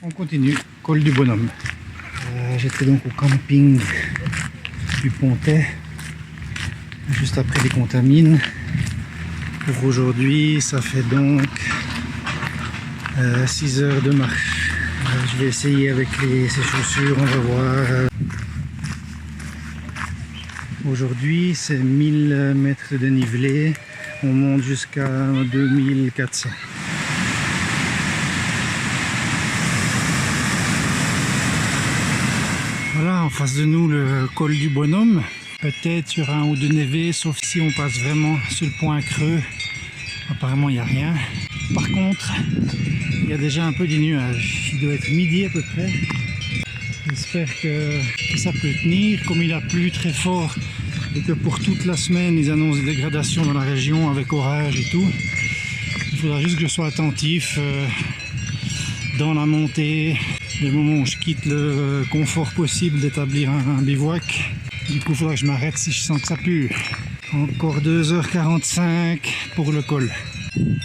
On continue, col du Bonhomme. J'étais donc au camping du Pontet, juste après les Contamines. Pour aujourd'hui, ça fait donc 6 heures de marche. Je vais essayer avec ces chaussures, on va voir. Aujourd'hui, c'est 1000 mètres de dénivelé, on monte jusqu'à 2400. Voilà, en face de nous, le col du Bonhomme. Peut-être sur un ou deux névés, sauf si on passe vraiment sur le point creux. Apparemment, il n'y a rien. Par contre, il y a déjà un peu des nuages. Il doit être midi à peu près. J'espère que ça peut tenir. Comme il a plu très fort et que pour toute la semaine, ils annoncent des dégradations dans la région avec orage et tout. Il faudra juste que je sois attentif dans la montée. Le moment où je quitte le confort possible d'établir un bivouac. Du coup, il faudra que je m'arrête si je sens que ça pue. Encore 2h45 pour le col.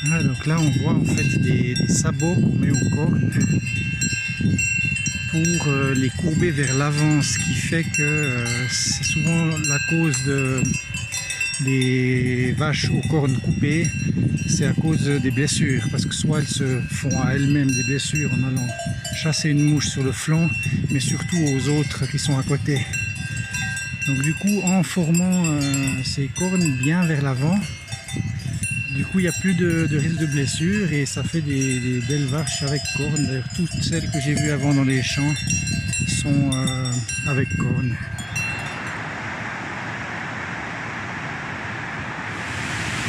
Voilà, donc là, on voit en fait des sabots qu'on met au cornes pour les courber vers l'avant, ce qui fait que c'est souvent la cause des vaches aux cornes coupées. C'est à cause des blessures, parce que soit elles se font à elles-mêmes des blessures en allant chasser une mouche sur le flanc, mais surtout aux autres qui sont à côté. Donc du coup, en formant ces cornes bien vers l'avant, du coup il n'y a plus de risque de blessure et ça fait des belles vaches avec cornes. D'ailleurs, toutes celles que j'ai vues avant dans les champs sont avec cornes.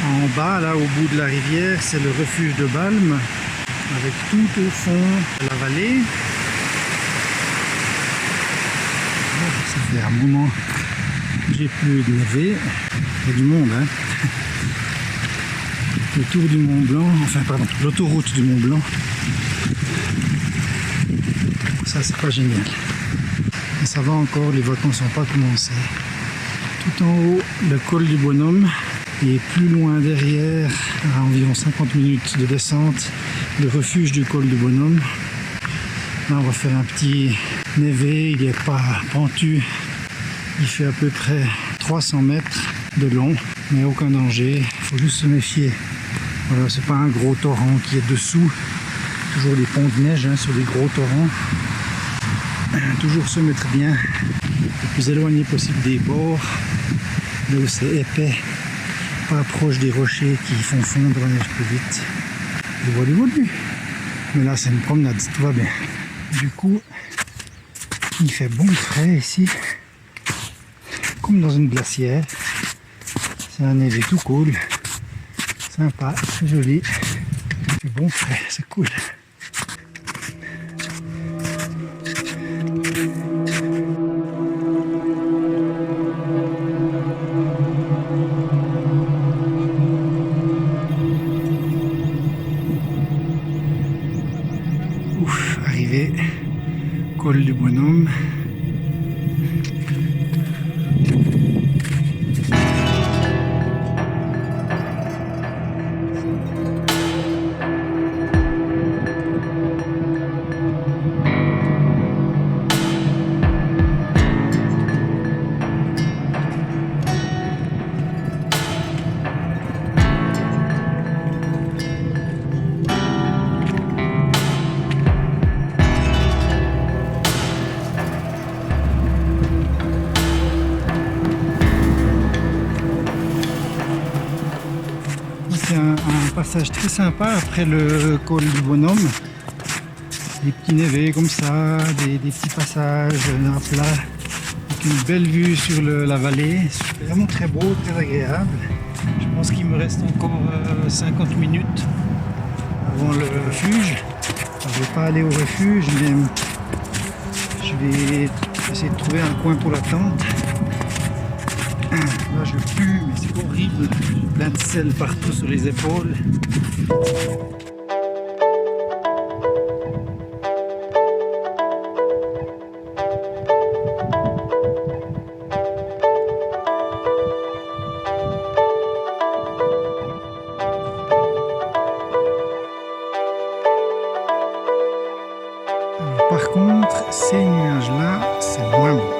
En bas, là au bout de la rivière, c'est le refuge de Balme, avec tout au fond la vallée. Ça fait un moment que j'ai plus de névé. Il y a du monde, hein. Le tour du Mont Blanc, enfin pardon, l'autoroute du Mont Blanc. Ça c'est pas génial. Mais ça va encore, les vacances n'ont pas commencé. Tout en haut, le col du Bonhomme. Et plus loin derrière, à environ 50 minutes de descente, le refuge du col du Bonhomme. Là, on va faire un petit névé, il n'est pas pentu. Il fait à peu près 300 mètres de long, mais aucun danger. Il faut juste se méfier. Voilà, c'est pas un gros torrent qui est dessous. Toujours des ponts de neige sur des gros torrents. Toujours se mettre bien le plus éloigné possible des bords, là où c'est épais. Pas proche des rochers qui font fondre la neige plus vite. Je vois du volume. Mais là, c'est une promenade, tout va bien. Du coup, il fait bon frais ici, comme dans une glacière. C'est un névé tout cool, sympa, c'est joli. Il fait bon frais, c'est cool. Arrivé, col du Bonhomme. C'est un passage très sympa après le col du Bonhomme. Des petits névés comme ça, des petits passages à plat, avec une belle vue sur la vallée. C'est vraiment très beau, très agréable. Je pense qu'il me reste encore 50 minutes avant le refuge. Alors, je ne vais pas aller au refuge, mais je vais essayer de trouver un coin pour la tente. Là je pue, mais c'est horrible, plein de sel partout sur les épaules. par contre, ces nuages-là, c'est moins beau.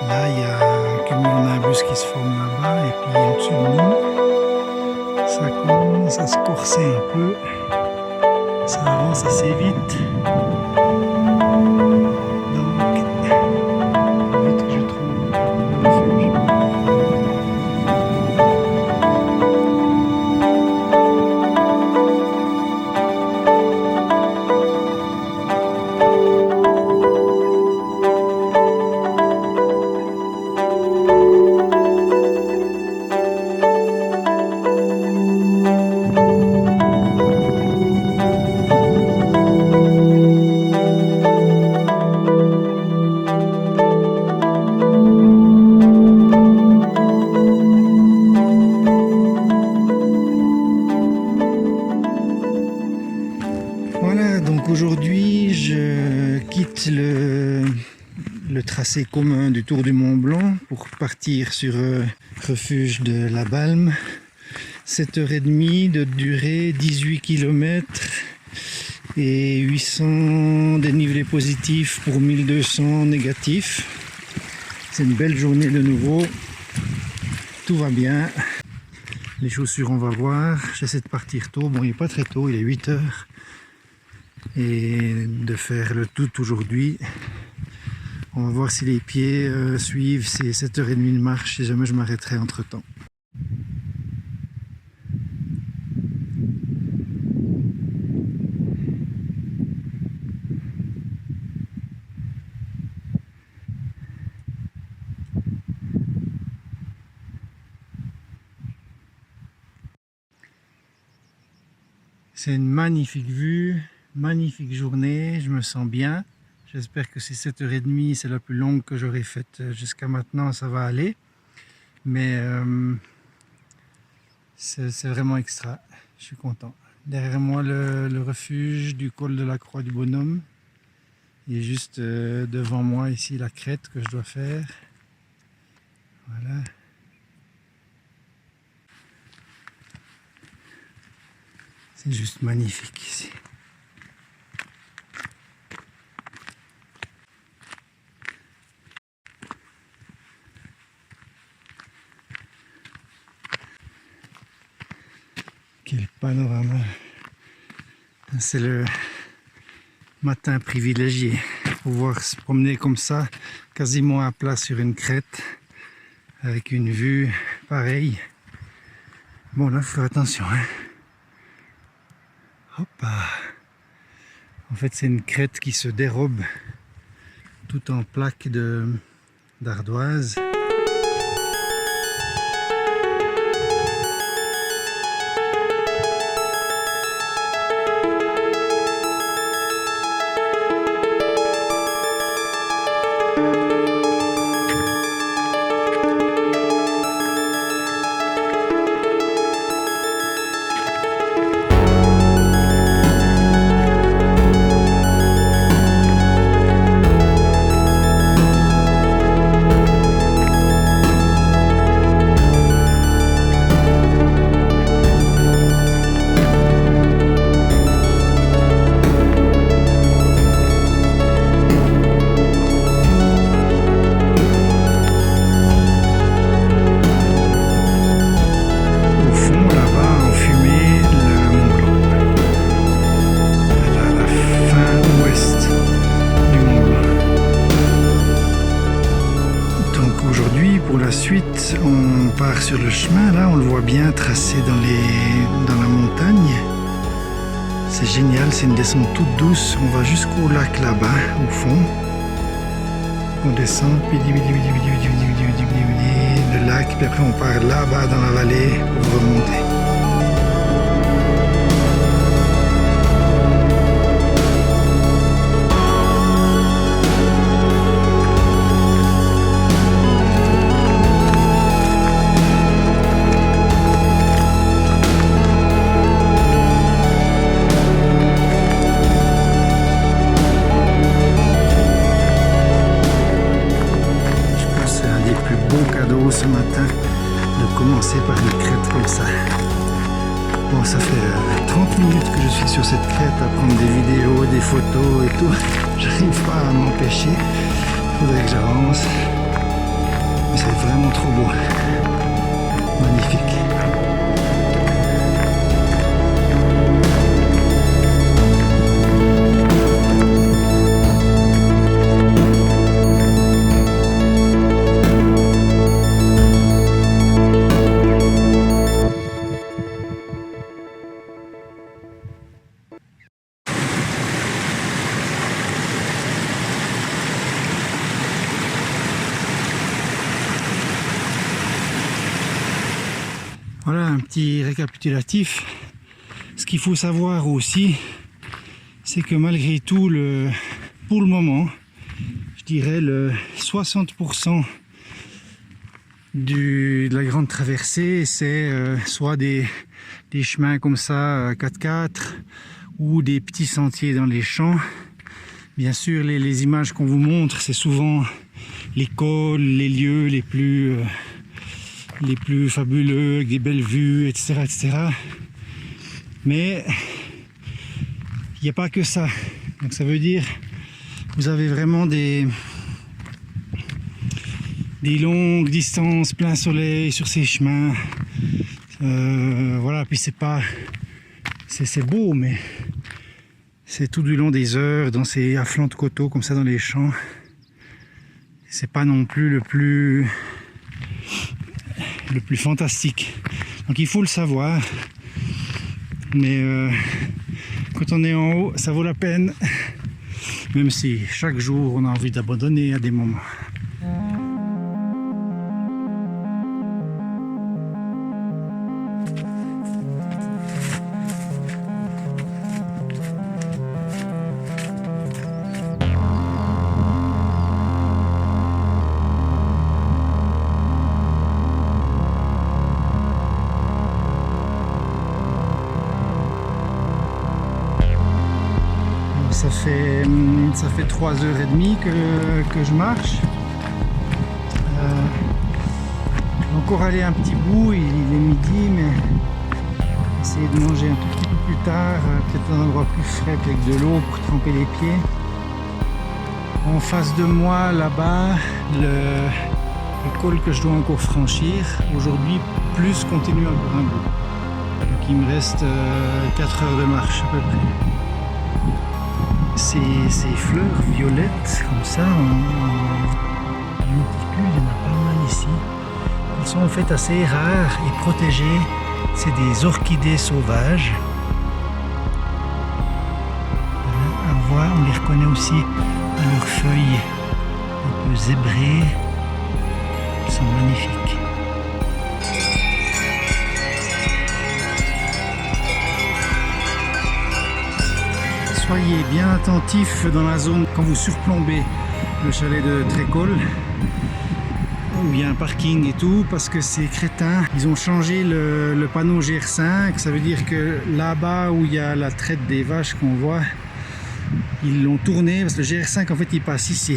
Là, il y a un cumulonimbus qui se forme là-bas, et puis au-dessus de nous, ça commence à se corser un peu. Ça avance assez vite. Donc, vite que je trouve le refuge. Voilà, donc aujourd'hui je quitte le tracé commun du Tour du Mont Blanc pour partir sur refuge de la Balme. 7h30 de durée, 18 km et 800 dénivelés positifs pour 1200 négatifs. C'est une belle journée de nouveau, tout va bien. Les chaussures on va voir, j'essaie de partir tôt, bon il n'est pas très tôt, il est 8h. Et de faire le tout aujourd'hui. On va voir si les pieds suivent ces 7h30 de marche, si jamais je m'arrêterai entre temps. C'est une magnifique vue. Magnifique journée, je me sens bien. J'espère que ces 7h30, c'est la plus longue que j'aurai faite jusqu'à maintenant, ça va aller. Mais c'est vraiment extra, je suis content. Derrière moi, le refuge du col de la Croix du Bonhomme. Et juste devant moi, ici, la crête que je dois faire. Voilà. C'est juste magnifique ici. Quel panorama! C'est le matin privilégié. Pouvoir se promener comme ça, quasiment à plat sur une crête, avec une vue pareille. Bon là, il faut faire attention. Hein. Hop. En fait, c'est une crête qui se dérobe tout en plaques d'ardoise. Ensuite, on part sur le chemin, là, on le voit bien tracé dans la montagne. C'est génial, c'est une descente toute douce. On va jusqu'au lac là-bas, au fond. On descend, puis le lac, puis après on part là-bas dans la vallée pour remonter. Ce matin de commencer par une crête comme ça. 30 minutes que je suis sur cette crête à prendre des vidéos, des photos et tout. J'arrive pas à m'empêcher. Faudrait que j'avance. Mais c'est vraiment trop beau. Magnifique. Voilà un petit récapitulatif. Ce qu'il faut savoir aussi, c'est que malgré tout, pour le moment, je dirais le 60% de la grande traversée, c'est soit des chemins comme ça, 4x4, ou des petits sentiers dans les champs. Bien sûr, les images qu'on vous montre, c'est souvent les cols, les lieux les plus fabuleux, avec des belles vues, etc. etc. Mais il n'y a pas que ça. Donc ça veut dire que vous avez vraiment des longues distances, plein soleil sur ces chemins. Voilà, puis c'est beau, mais c'est tout du long des heures, dans ces afflancs de coteaux, comme ça dans les champs. C'est pas non plus le plus fantastique. Donc il faut le savoir. Mais quand on est en haut, ça vaut la peine. Même si chaque jour on a envie d'abandonner à des moments. Ça fait 3h30 que je marche. Je vais encore aller un petit bout, il est midi, mais essayer de manger un tout petit peu plus tard, peut-être dans un endroit plus frais avec de l'eau pour tremper les pieds. En face de moi, là-bas, le col que je dois encore franchir, aujourd'hui plus continue encore un bout. Donc il me reste 4 heures de marche à peu près. Ces fleurs violettes comme ça en monticule, il y en a pas mal ici. Elles sont en fait assez rares et protégées. C'est des orchidées sauvages. À voir, on les reconnaît aussi à leurs feuilles un peu zébrées. Elles sont magnifiques. Soyez bien attentifs dans la zone quand vous surplombez le chalet de Trécol, où il y a un parking et tout, parce que ces crétins, ils ont changé le panneau GR5. Ça veut dire que là-bas où il y a la traite des vaches qu'on voit, ils l'ont tourné, parce que le GR5 en fait il passe ici,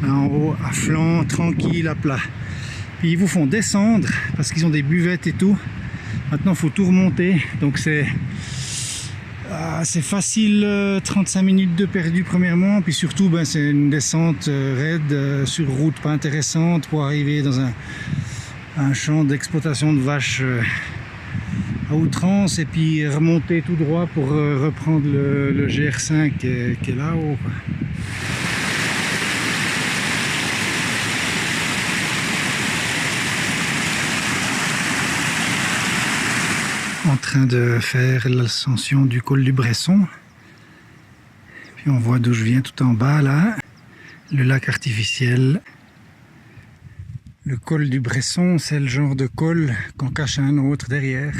en haut, à flanc, tranquille, à plat. Puis ils vous font descendre, parce qu'ils ont des buvettes et tout. Maintenant il faut tout remonter, donc c'est facile, 35 minutes de perdu premièrement, puis surtout c'est une descente raide sur route pas intéressante pour arriver dans un champ d'exploitation de vaches à outrance, et puis remonter tout droit pour reprendre le GR5 qui est là-haut. En train de faire l'ascension du col du Bresson. Puis on voit d'où je viens tout en bas là, le lac artificiel. Le col du Bresson, c'est le genre de col qu'on cache un autre derrière.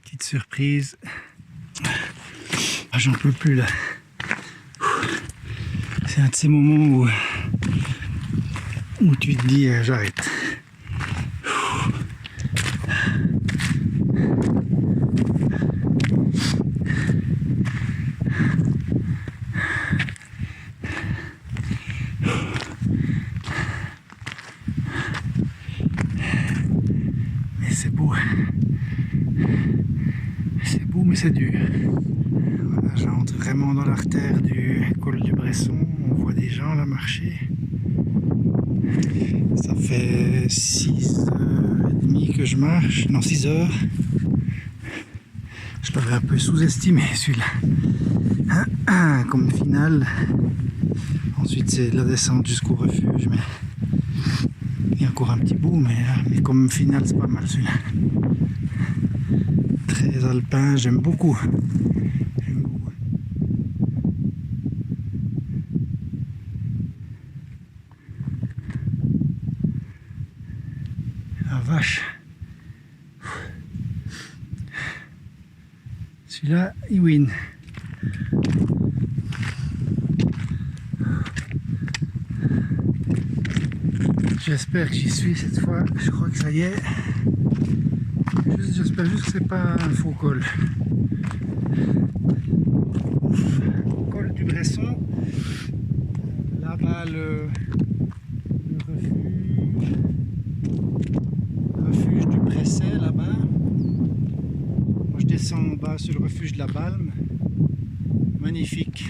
Petite surprise. Ah, j'en peux plus là. C'est un de ces moments où tu te dis j'arrête. C'est beau. mais c'est dur. Voilà, j'entre vraiment dans l'artère du col du Bresson. On voit des gens là marcher. Ça fait 6h30 que je marche, non 6 heures. Je l'avais un peu sous-estimé celui-là. Comme finale. Ensuite c'est la descente jusqu'au refuge, mais il y a encore un petit bout, mais comme finale c'est pas mal celui-là. Très alpin, j'aime beaucoup. La vache. Celui-là, il win. J'espère que j'y suis cette fois. Je crois que ça y est. J'espère juste que c'est pas un faux col. Col du Bresson. Là-bas le refuge du Bresset là-bas. Moi je descends en bas sur le refuge de la Balme. Magnifique.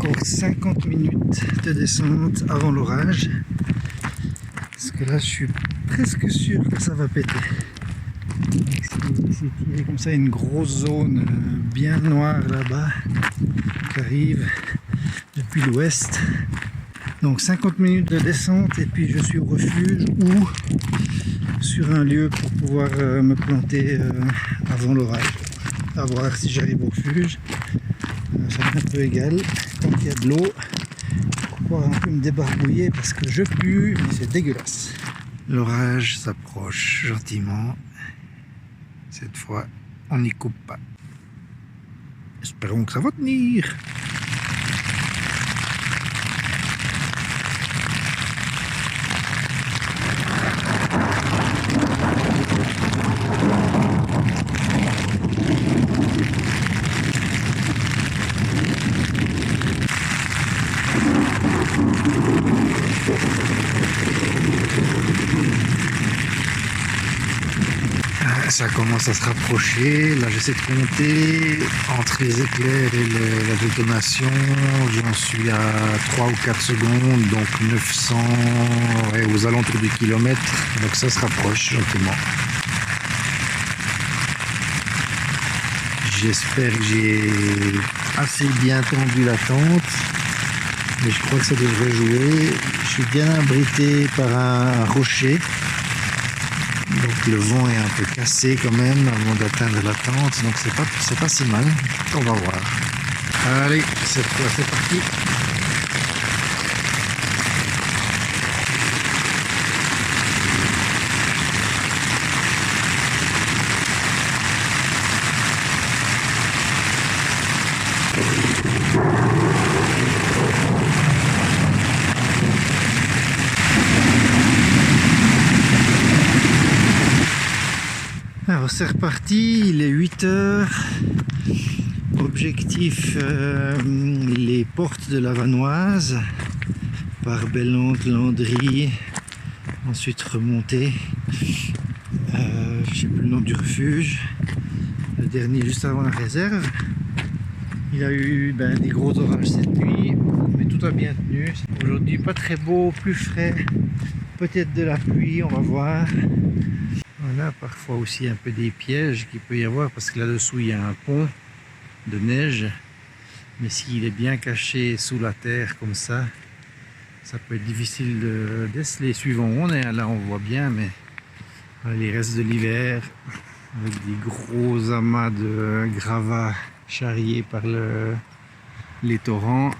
Encore 50 minutes de descente avant l'orage, parce que là je suis presque sûr que ça va péter. C'est tiré comme ça, une grosse zone bien noire là-bas qui arrive depuis l'ouest. Donc 50 minutes de descente et puis je suis au refuge ou sur un lieu pour pouvoir me planter avant l'orage. À voir si j'arrive au refuge. Ça m'est un peu égal. Tant qu'il y a de l'eau, pour pouvoir un peu me débarbouiller parce que je pue, mais c'est dégueulasse. L'orage s'approche gentiment. Cette fois, on n'y coupe pas. Espérons que ça va tenir. Ça commence à se rapprocher. Là, j'essaie de compter entre les éclairs et la détonation. J'en suis à 3 ou 4 secondes, donc 900 ouais, aux alentours du kilomètre. Donc ça se rapproche gentiment. J'espère que j'ai assez bien tendu la tente, mais je crois que ça devrait jouer. Je suis bien abrité par un rocher. Donc le vent est un peu cassé quand même avant d'atteindre la tente, donc c'est pas si mal. On va voir. Allez, cette fois c'est parti. Alors c'est reparti, il est 8 heures. Objectif les portes de la Vanoise par Bellante, Landry, ensuite remonter. Je sais plus le nom du refuge. Le dernier juste avant la réserve. Il a eu des gros orages cette nuit, mais tout a bien tenu. Aujourd'hui pas très beau, plus frais, peut-être de la pluie, on va voir. Voilà, parfois aussi un peu des pièges qu'il peut y avoir parce que là-dessous il y a un pont de neige, mais s'il est bien caché sous la terre comme ça peut être difficile de déceler suivant où on est. Là on voit bien, mais voilà, les restes de l'hiver avec des gros amas de gravats charriés par les torrents.